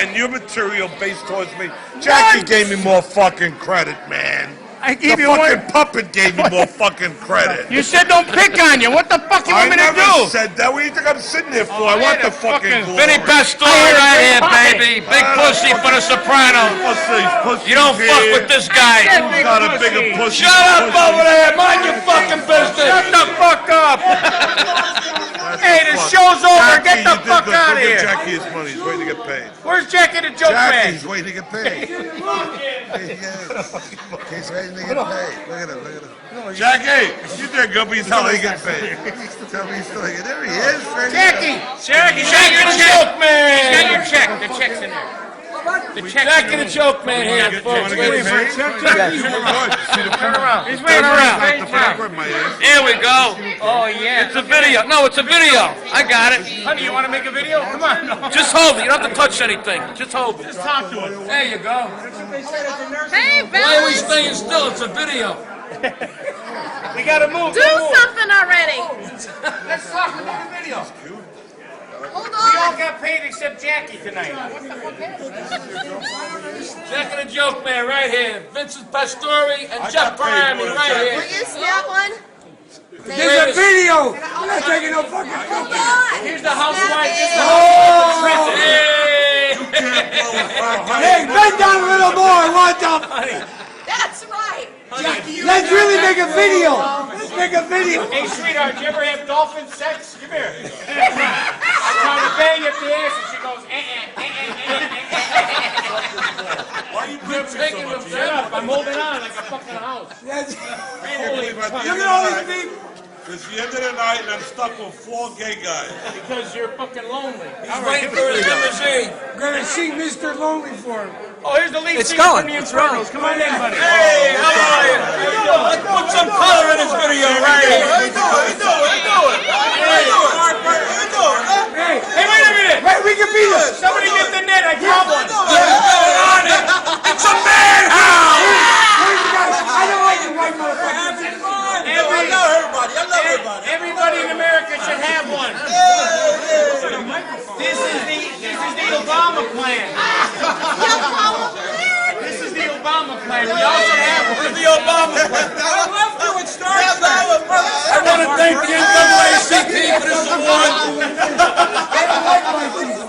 and your material based towards me. Jackie gave me more fucking credit, man. I gave the you fucking puppet gave me more fucking credit. You said don't pick on you. What the fuck you want me to do? I never said that. What do you think I'm sitting here for? I want the fucking glory. Vinny Pastore right here, baby. Big pussy for the soprano. Pussy, you don't fuck with this guy. Got a bigger pussy. Shut up over there. Mind your fucking business. Shut the fuck up. Hey, the show's over. Get the fuck out of here. Jackie his money. He's waiting to get paid. Where's Jackie the joke man? Jackie's waiting to get paid. He's waiting to get paid. Look at him. Jackie, you did good, but you tell me he get paid. Tell me he's still here. There he is. Jackie, the joke man. He's got your check. The check's in there. Jackie the joke man here, folks. Waiting for a check. Turn around. He's waiting around. Here we go. Oh, yeah. It's a video. No, it's a video. I got it. Honey, you want to make a video? Come on. No. Just hold it. You don't have to touch anything. Just hold it. Just talk to us. There you go. Hey, Why are we fellas. staying still? It's a video. We got to move. Do something already. Let's talk about the video. Hold We all on. got paid except Jackie tonight. Jackie the joke man right here. Vincent Pastore and Jeff Miami right Will here. you snap one? There's a video. I'm not taking no fucking photo. Here's the housewife. Here's the Oh! Hey, bend down a little more. I want them. That's right. Let's really make a video. Let's make a video. Hey, sweetheart, you ever have dolphin sex? Come here. I try to bang up the ass and she goes, Why are you taking the Shut up, I'm holding on like a fucking house. Yes. Holy Look at all these people. It's the end of the night and I'm stuck with 4 gay guys. Because you're fucking lonely. He's waiting for his limousine. I'm gonna see Mr. Lonely for him. Oh, here's the lead singer from the Infernos. Come on in, buddy. Hey, how are you? Let's put some color in this video right here. Hey, Hey, wait a minute. wait, we can be this. Somebody get the net. I got one. What's going on here? It's a madhouse! Where's the guys? I don't like the white motherfuckers. Everybody in America should have one. This is the Obama plan. This is the Obama plan. We all should have one. The Obama plan. I want to thank the NAACP for this award. I don't like white people.